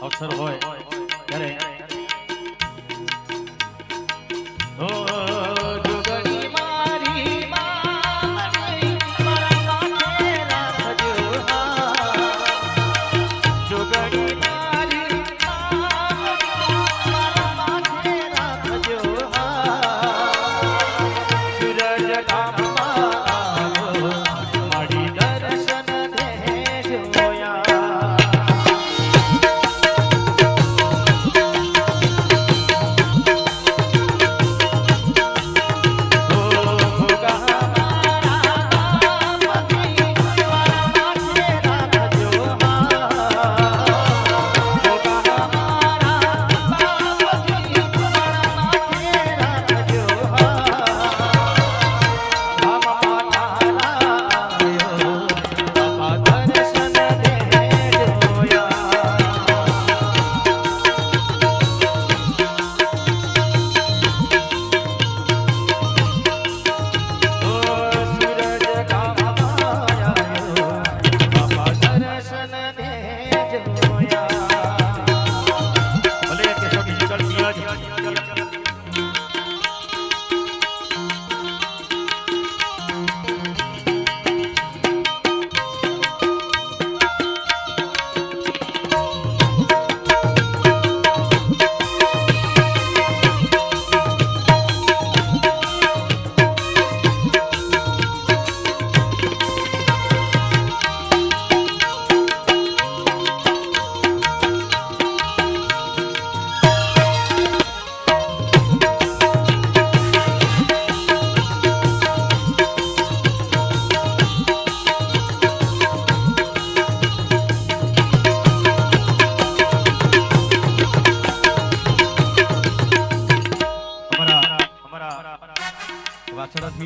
અવસર હોય ત્યારે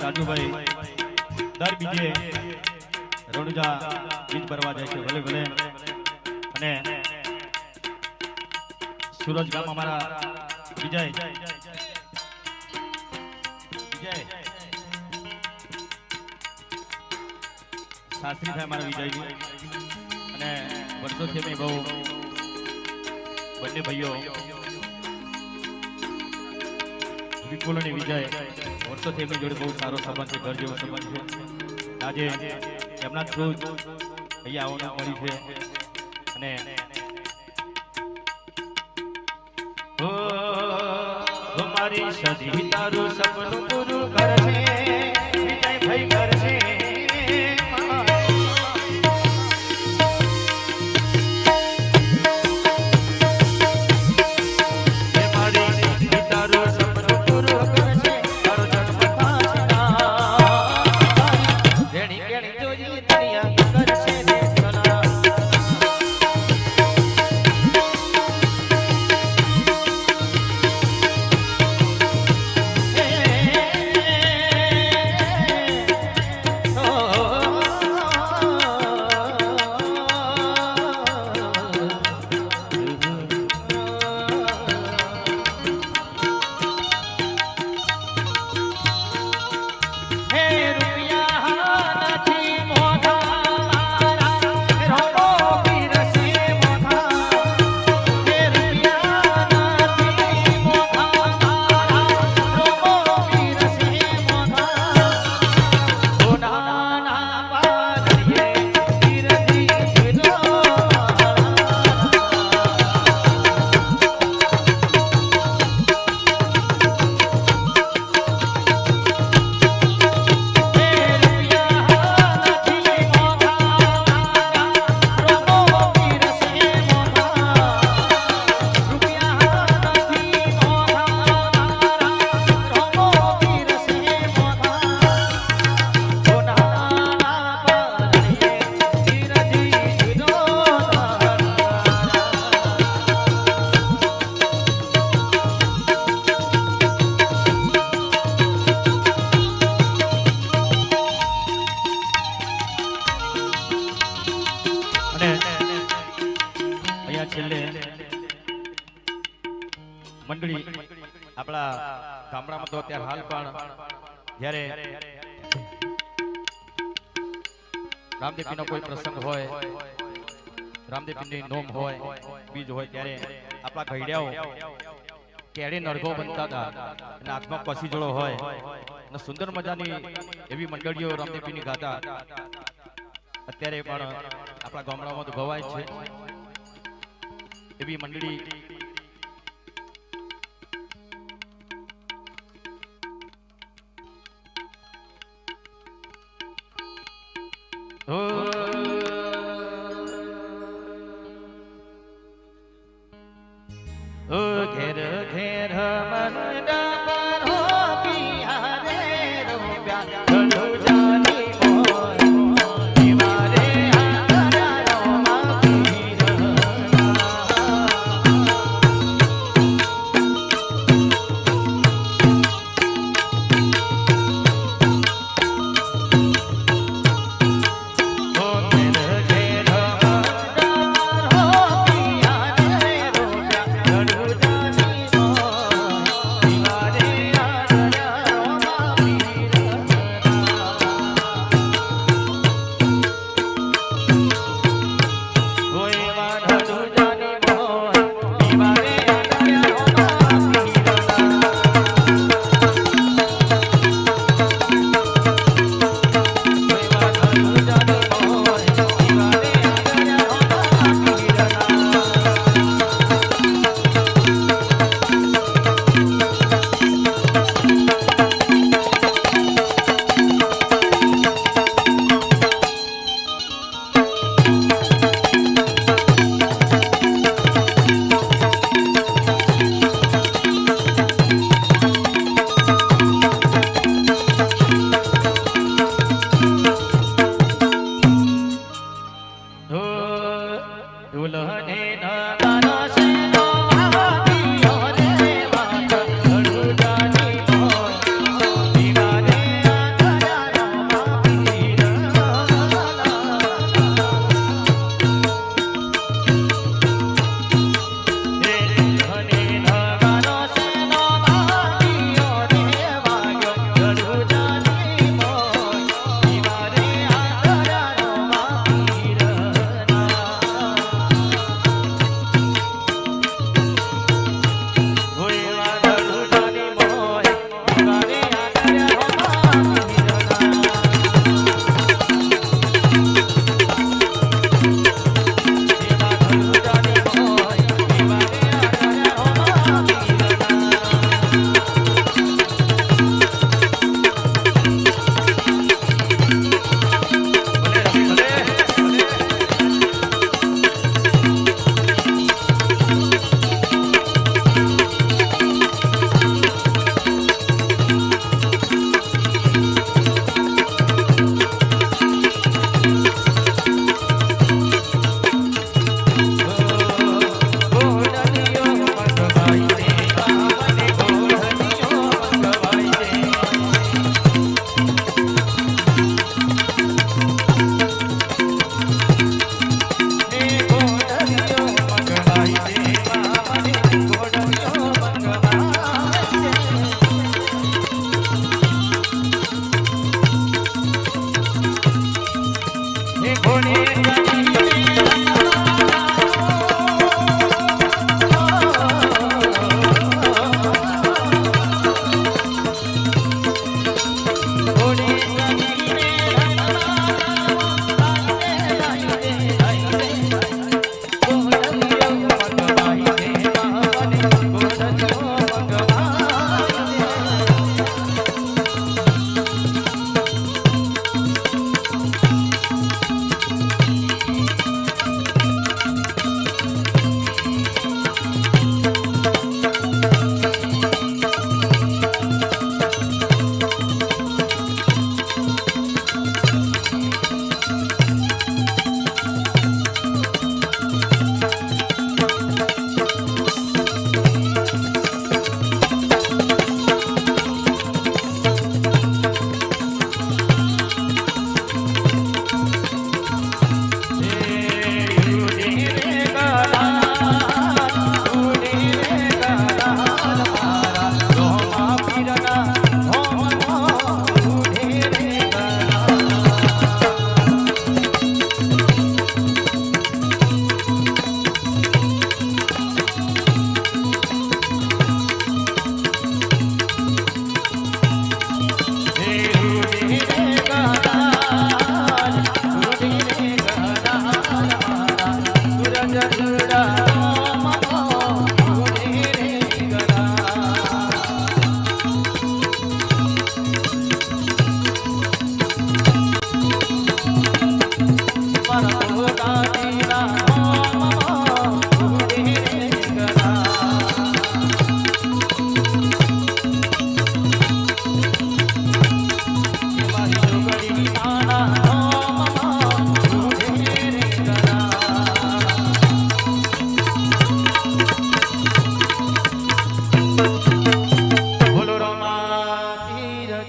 રાજુભાઈ દર બીજે રણુજા ગીત ભરવા જાય છે ભલે ભલે અને સુરજ ગામ અમારા વિજય શાસ્ત્રી થાય અમારા વિજયજી અને વર્ષોથી અમે બહુ બંને ભાઈઓ વિપુલ અને વિજય વર્ષોથી એમની જોડે બહુ સારો સંબંધ છે, ઘર જેવો સંબંધ છે. આજે એમના થ્રુ અહીંયા આવવાનું મળ્યું છે અને મારી સદી તારું સપનું પૂરું કરશે વિજય ભાઈ કરશે. અત્યારે હાલ પણ જ્યારે રામદેવપીરનો કોઈ પ્રસંગ હોય, રામદેવપીરની નોમ હોય, બીજ હોય, ત્યારે આપણા ઘડિયાઓ કેળે નરગો બનતા હતા અને હાથમાં કસી જોડો હોય અને સુંદર મજાની એવી મંડળીઓ રામદેવપીરની ગાતા અત્યારે પણ આપણા ગામડામાં તો ગવાય છે એવી મંડળી ઘેર ઘેર મંડપ હો પિયારે રૂપિયા ઘણું જાની મોય દિવારે હારાયો માગી રહ્યા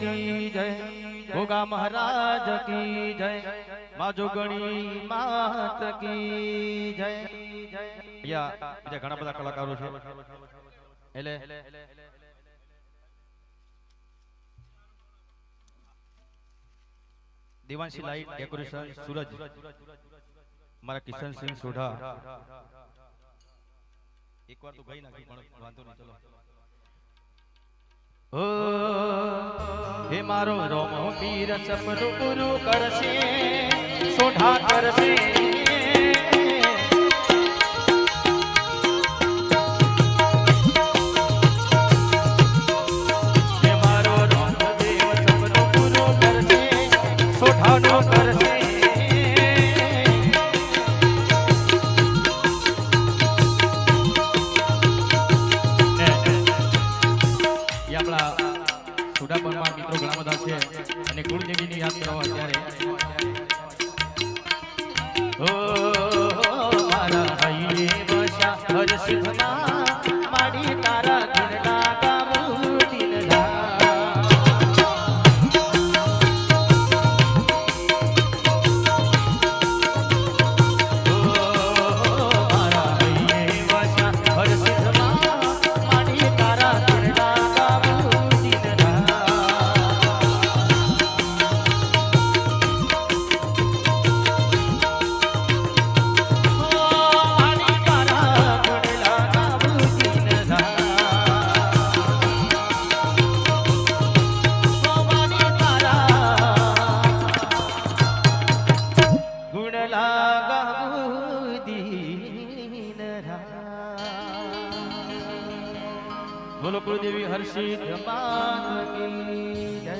की जय गोगा महाराज की जय माँ जोगणी मात की जय या બીજા ઘણા બધા કલાકારો છે એટલે દેવાંશી લાઈટ ડેકોરેશન सूरज મારા કિશન સિંહ સોઢા એકવાર તો ગઈ નાખી પણ વાંધો નહીં ચલો ઓ હે મારો રોમ પીર સપનું પૂરું કરશે સોઢા કરશે હે મારો રોમ દેવ સપનું પૂરું કરશે સોઢાનો કરશે મિત્રો ઘણા બધા છે અને કુળદેવીને યાદ કરવા ત્યારે ઓ મારા ભાઈ બસા હર સિદ્ધમાં માડી તારા દિલના ગામું દિલના બોલો કુળદેવી હર્ષિત માત કી જય